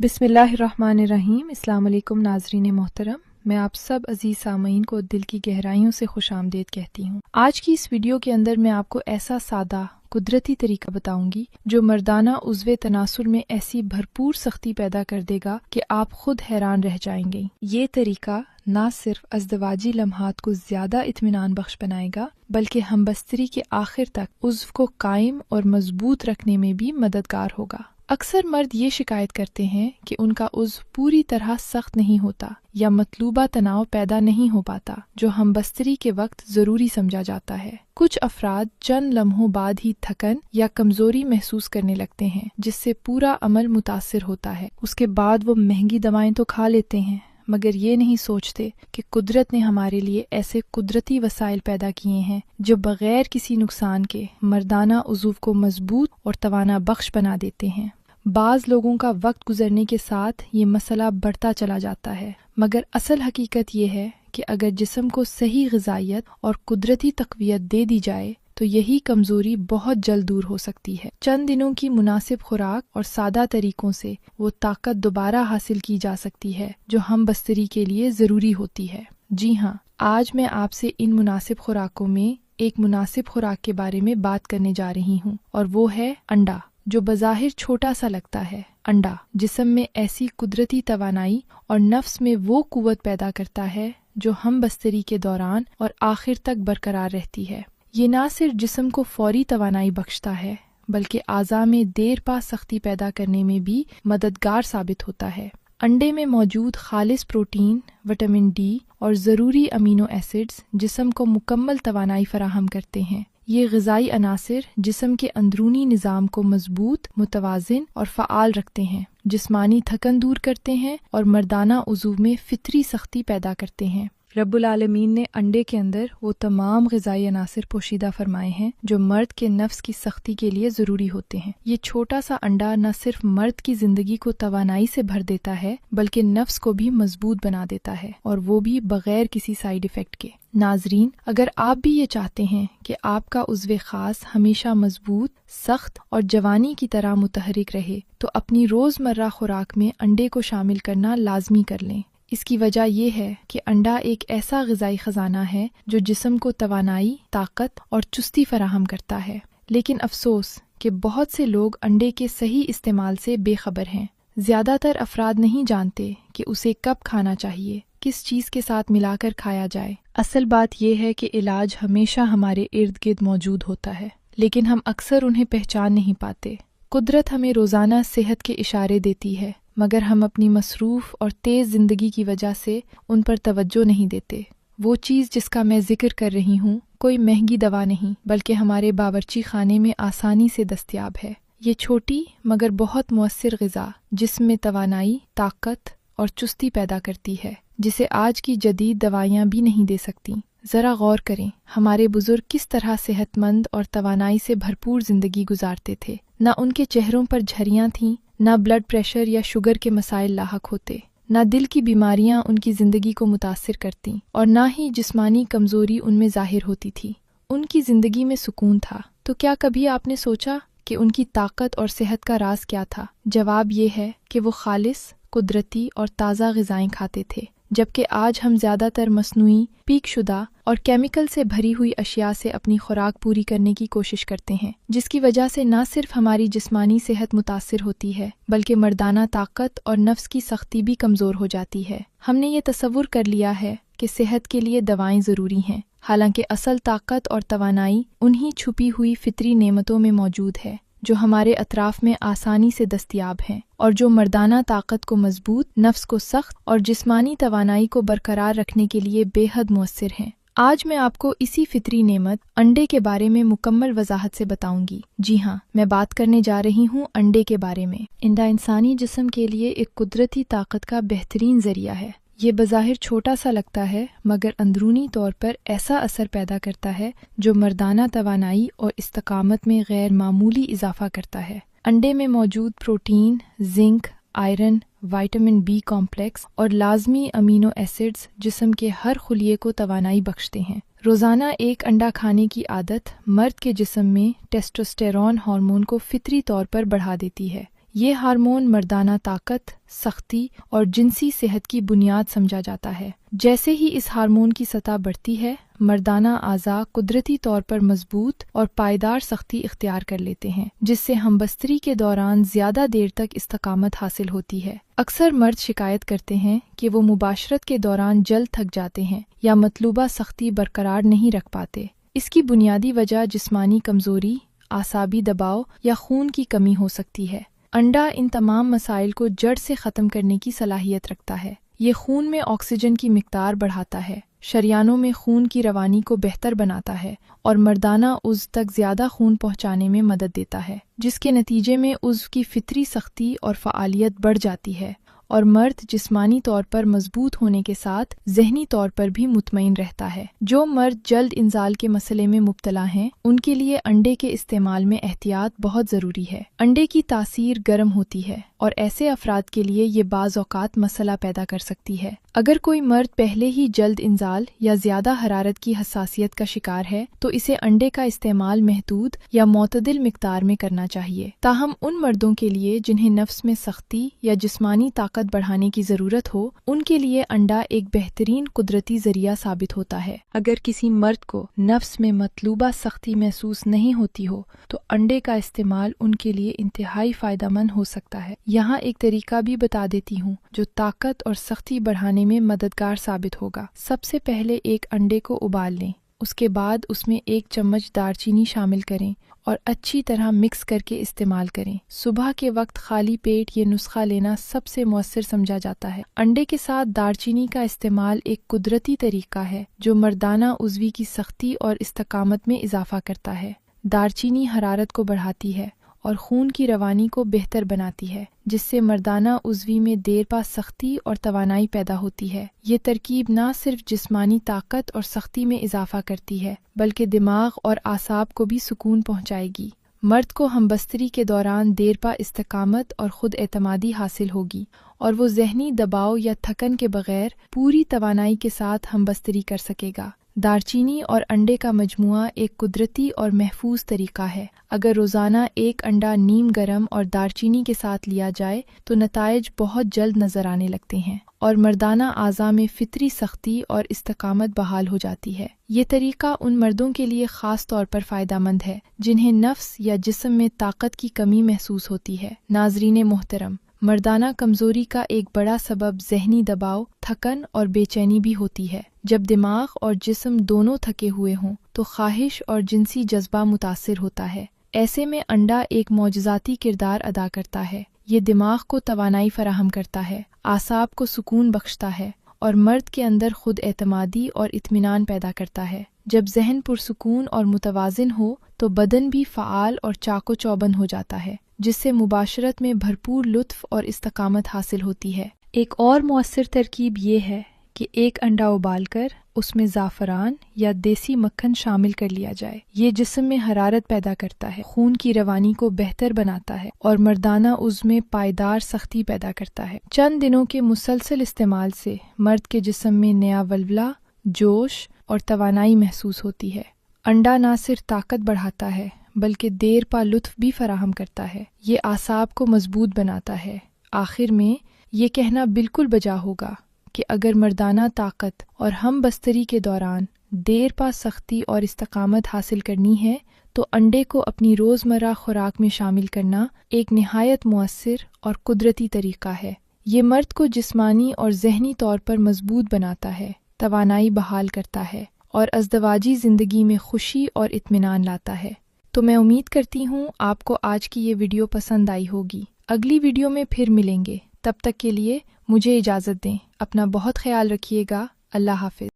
बिस्मिल्लाहिर्रहमानिर्रहीम। अस्सलाम वालेकुम नाज़रीन मोहतरम, मैं आप सब अजीज़ सामीन को दिल की गहराइयों से खुशामदीद कहती हूँ। आज की इस वीडियो के अंदर मैं आपको ऐसा सादा कुदरती तरीका बताऊंगी जो मर्दाना उज़्वे तनासुल में ऐसी भरपूर सख्ती पैदा कर देगा कि आप खुद हैरान रह जाएंगे। ये तरीका न सिर्फ अज़दवाजी लम्हात को ज़्यादा इत्मीनान बख्श बनाएगा बल्कि हमबस्तरी के आखिर तक उज़्व को कायम और मजबूत रखने में भी मददगार होगा। अक्सर मर्द ये शिकायत करते हैं कि उनका उज़्व पूरी तरह सख्त नहीं होता या मतलूबा तनाव पैदा नहीं हो पाता जो हमबस्तरी के वक्त जरूरी समझा जाता है। कुछ अफराद चंद लम्हों बाद ही थकन या कमजोरी महसूस करने लगते हैं जिससे पूरा अमल मुतासिर होता है। उसके बाद वो महंगी दवाएं तो खा लेते हैं मगर ये नहीं सोचते कि कुदरत ने हमारे लिए ऐसे कुदरती वसाइल पैदा किए हैं जो बगैर किसी नुकसान के मर्दाना उज़्व को मजबूत और तवाना बख्श बना देते हैं। बाज़ लोगों का वक्त गुजरने के साथ ये मसला बढ़ता चला जाता है मगर असल हकीकत ये है कि अगर जिस्म को सही ग़िज़ाइयत और कुदरती तक़वियत दे दी जाए तो यही कमज़ोरी बहुत जल्द दूर हो सकती है। चंद दिनों की मुनासिब खुराक और सादा तरीकों से वो ताकत दोबारा हासिल की जा सकती है जो हम बस्तरी के लिए ज़रूरी होती है। जी हाँ, आज मैं आपसे इन मुनासिब खुराकों में एक मुनासिब खुराक के बारे में बात करने जा रही हूँ और वो है अंडा, जो बज़ाहिर छोटा सा लगता है। अंडा जिस्म में ऐसी कुदरती तवानाई और नफ्स में वो कुव्वत पैदा करता है जो हम बस्तरी के दौरान और आखिर तक बरकरार रहती है। ये ना सिर्फ जिस्म को फौरी तवानाई बख्शता है बल्कि आज़ा में देर पा सख्ती पैदा करने में भी मददगार साबित होता है। अंडे में मौजूद खालिस प्रोटीन, विटामिन डी और ज़रूरी अमीनो एसिड्स जिस्म को मुकम्मल तवानाई फराहम करते हैं। ये ग़िज़ाई अनासिर जिस्म के अंदरूनी निज़ाम को मजबूत, मुतवाज़िन और फ़आल रखते हैं, जिस्मानी थकन दूर करते हैं और मर्दाना उज़्व में फितरी सख्ती पैदा करते हैं। रब्बुल आलमीन ने अंडे के अंदर वो तमाम ग़िज़ाई अनासिर पोशीदा फरमाए हैं जो मर्द के नफ्स की सख्ती के लिए ज़रूरी होते हैं। ये छोटा सा अंडा न सिर्फ मर्द की ज़िंदगी को तवानाई से भर देता है बल्कि नफ्स को भी मजबूत बना देता है और वो भी बगैर किसी साइड इफ़ेक्ट के। नाज़रीन, अगर आप भी ये चाहते हैं कि आपका उज़्व ख़ास हमेशा मजबूत, सख्त और जवानी की तरह मुतहरिक रहे तो अपनी रोज़मर्रा खुराक में अंडे को शामिल करना लाजमी कर लें। इसकी वजह यह है कि अंडा एक ऐसा ग़िज़ाई ख़जाना है जो जिस्म को तवानाई, ताकत और चुस्ती फराहम करता है। लेकिन अफसोस कि बहुत से लोग अंडे के सही इस्तेमाल से बेखबर हैं। ज़्यादातर अफराद नहीं जानते कि उसे कब खाना चाहिए, किस चीज़ के साथ मिलाकर खाया जाए। असल बात यह है कि इलाज हमेशा हमारे इर्द गिर्द मौजूद होता है लेकिन हम अक्सर उन्हें पहचान नहीं पाते। कुदरत हमें रोज़ाना सेहत के इशारे देती है मगर हम अपनी मसरूफ़ और तेज़ ज़िंदगी की वजह से उन पर तवज्जो नहीं देते। वो चीज़ जिसका मैं ज़िक्र कर रही हूँ कोई महंगी दवा नहीं बल्कि हमारे बावर्ची खाने में आसानी से दस्तयाब है। ये छोटी मगर बहुत मुअस्सिर ग़िज़ा जिस्म में तवानाई, ताकत और चुस्ती पैदा करती है जिसे आज की जदीद दवाइयाँ भी नहीं दे सकती। ज़रा गौर करें, हमारे बुजुर्ग किस तरह सेहतमंद और तवानाई से भरपूर ज़िंदगी गुजारते थे। न उनके चेहरों पर झरियाँ थीं, न ब्लड प्रेशर या शुगर के मसाइल लाहक होते, न दिल की बीमारियां उनकी ज़िंदगी को मुतासिर करती और न ही जिस्मानी कमज़ोरी उनमें ज़ाहिर होती थी। उनकी ज़िंदगी में सुकून था। तो क्या कभी आपने सोचा कि उनकी ताकत और सेहत का राज क्या था? जवाब ये है कि वो खालिस, कुदरती और ताज़ा ग़िज़ाएं खाते थे, जबकि आज हम ज़्यादातर मसनूई, पीक शुदा और केमिकल से भरी हुई अशिया से अपनी खुराक पूरी करने की कोशिश करते हैं, जिसकी वजह से न सिर्फ हमारी जिस्मानी सेहत मुतासिर होती है बल्कि मर्दाना ताकत और नफ्स की सख्ती भी कमज़ोर हो जाती है। हमने ये तसव्वुर कर लिया है कि सेहत के लिए दवाएं ज़रूरी हैं, हालांकि असल ताकत और तवानाई उन्हीं छुपी हुई फितरी नेमतों में मौजूद है जो हमारे अतराफ में आसानी से दस्तयाब हैं और जो मर्दाना ताकत को मजबूत, नफ्स को सख्त और जिस्मानी तवानाई को बरकरार रखने के लिए बेहद मुअस्सिर हैं। आज मैं आपको इसी फितरी नेमत अंडे के बारे में मुकम्मल वजाहत से बताऊंगी। जी हाँ, मैं बात करने जा रही हूँ अंडे के बारे में। अंडा इंसानी जिस्म के लिए एक कुदरती ताकत का बेहतरीन जरिया है। ये बज़ाहिर छोटा सा लगता है मगर अंदरूनी तौर पर ऐसा असर पैदा करता है जो मर्दाना तवानाई और इस्तकामत में गैर मामूली इजाफा करता है। अंडे में मौजूद protein, zinc, iron, vitamin B complex और लाजमी अमीनो एसिड्स जिस्म के हर खुलिये को तवानाई बख्शते हैं। रोज़ाना एक अंडा खाने की आदत मर्द के जिस्म में टेस्टोस्टेरोन हार्मोन को फितरी तौर पर बढ़ा देती है। یہ ہارمون مردانہ طاقت، سختی اور جنسی صحت کی بنیاد سمجھا جاتا ہے۔ جیسے ہی اس ہارمون کی سطح بڑھتی ہے، مردانہ اعضاء قدرتی طور پر مضبوط اور پائیدار سختی اختیار کر لیتے ہیں، جس سے ہمبستری کے دوران زیادہ دیر تک استقامت حاصل ہوتی ہے۔ اکثر مرد شکایت کرتے ہیں کہ وہ مباشرت کے دوران جلد تھک جاتے ہیں یا مطلوبہ سختی برقرار نہیں رکھ پاتے۔ اس کی بنیادی وجہ جسمانی کمزوری، اعصابی دباؤ یا خون کی کمی ہو سکتی ہے۔ انڈا ان تمام مسائل کو جڑ سے ختم کرنے کی صلاحیت رکھتا ہے۔ یہ خون میں آکسیجن کی مقدار بڑھاتا ہے، شریانوں میں خون کی روانی کو بہتر بناتا ہے اور مردانہ عضو تک زیادہ خون پہنچانے میں مدد دیتا ہے، جس کے نتیجے میں عضو کی فطری سختی اور فعالیت بڑھ جاتی ہے اور مرد جسمانی طور پر مضبوط ہونے کے ساتھ ذہنی طور پر بھی مطمئن رہتا ہے۔ جو مرد جلد انزال کے مسئلے میں مبتلا ہیں، ان کے لیے انڈے کے استعمال میں احتیاط بہت ضروری ہے۔ انڈے کی تاثیر گرم ہوتی ہے اور ایسے افراد کے لیے یہ بعض اوقات مسئلہ پیدا کر سکتی ہے۔ اگر کوئی مرد پہلے ہی جلد انزال یا زیادہ حرارت کی حساسیت کا شکار ہے تو اسے انڈے کا استعمال محدود یا معتدل مقدار میں کرنا چاہیے۔ تاہم ان مردوں کے لیے جنہیں نفس میں سختی یا جسمانی طاقت بڑھانے کی ضرورت ہو، ان کے لیے انڈا ایک بہترین قدرتی ذریعہ ثابت ہوتا ہے۔ اگر کسی مرد کو نفس میں مطلوبہ سختی محسوس نہیں ہوتی ہو تو انڈے کا استعمال ان کے لیے انتہائی فائدہ مند ہو سکتا ہے۔ یہاں ایک طریقہ بھی بتا دیتی ہوں جو طاقت اور سختی بڑھانے میں مددگار ثابت ہوگا۔ سب سے پہلے ایک انڈے کو ابال لیں، اس کے بعد اس میں 1 چمچ دار چینی شامل کریں اور اچھی طرح مکس کر کے استعمال کریں۔ صبح کے وقت خالی پیٹ یہ نسخہ لینا سب سے مؤثر سمجھا جاتا ہے۔ انڈے کے ساتھ دار چینی کا استعمال ایک قدرتی طریقہ ہے جو مردانہ عضوی کی سختی اور استقامت میں اضافہ کرتا ہے۔ دار چینی حرارت کو بڑھاتی ہے اور خون کی روانی کو بہتر بناتی ہے، جس سے مردانہ عضوی میں دیر پا سختی اور توانائی پیدا ہوتی ہے۔ یہ ترکیب نہ صرف جسمانی طاقت اور سختی میں اضافہ کرتی ہے بلکہ دماغ اور اعصاب کو بھی سکون پہنچائے گی۔ مرد کو ہمبستری کے دوران دیر پا استقامت اور خود اعتمادی حاصل ہوگی اور وہ ذہنی دباؤ یا تھکن کے بغیر پوری توانائی کے ساتھ ہمبستری کر سکے گا۔ دار چینی اور انڈے کا مجموعہ ایک قدرتی اور محفوظ طریقہ ہے۔ اگر روزانہ ایک انڈا نیم گرم اور دار چینی کے ساتھ لیا جائے تو نتائج بہت جلد نظر آنے لگتے ہیں اور مردانہ اعضاء میں فطری سختی اور استقامت بحال ہو جاتی ہے۔ یہ طریقہ ان مردوں کے لیے خاص طور پر فائدہ مند ہے جنہیں نفس یا جسم میں طاقت کی کمی محسوس ہوتی ہے۔ ناظرین محترم، مردانہ کمزوری کا ایک بڑا سبب ذہنی دباؤ، تھکن اور بے چینی بھی ہوتی ہے۔ جب دماغ اور جسم دونوں تھکے ہوئے ہوں تو خواہش اور جنسی جذبہ متاثر ہوتا ہے۔ ایسے میں انڈا ایک معجزاتی کردار ادا کرتا ہے۔ یہ دماغ کو توانائی فراہم کرتا ہے، اعصاب کو سکون بخشتا ہے اور مرد کے اندر خود اعتمادی اور اطمینان پیدا کرتا ہے۔ جب ذہن پرسکون اور متوازن ہو تو بدن بھی فعال اور چاق و چوبند ہو جاتا ہے، جس سے مباشرت میں بھرپور لطف اور استقامت حاصل ہوتی ہے۔ ایک اور مؤثر ترکیب یہ ہے کہ ایک انڈا ابال کر اس میں زعفران یا دیسی مکھن شامل کر لیا جائے۔ یہ جسم میں حرارت پیدا کرتا ہے، خون کی روانی کو بہتر بناتا ہے اور مردانہ عضو میں پائیدار سختی پیدا کرتا ہے۔ چند دنوں کے مسلسل استعمال سے مرد کے جسم میں نیا ولولہ، جوش اور توانائی محسوس ہوتی ہے۔ انڈا نہ صرف طاقت بڑھاتا ہے بلکہ دیر پا لطف بھی فراہم کرتا ہے۔ یہ اعصاب کو مضبوط بناتا ہے۔ آخر میں یہ کہنا بالکل بجا ہوگا کہ اگر مردانہ طاقت اور ہم بستری کے دوران دیر پا سختی اور استقامت حاصل کرنی ہے تو انڈے کو اپنی روزمرہ خوراک میں شامل کرنا ایک نہایت مؤثر اور قدرتی طریقہ ہے۔ یہ مرد کو جسمانی اور ذہنی طور پر مضبوط بناتا ہے، توانائی بحال کرتا ہے اور ازدواجی زندگی میں خوشی اور اطمینان لاتا ہے۔ تو میں امید کرتی ہوں آپ کو آج کی یہ ویڈیو پسند آئی ہوگی۔ اگلی ویڈیو میں پھر ملیں گے، تب تک کے لیے مجھے اجازت دیں۔ اپنا بہت خیال رکھیے گا۔ اللہ حافظ۔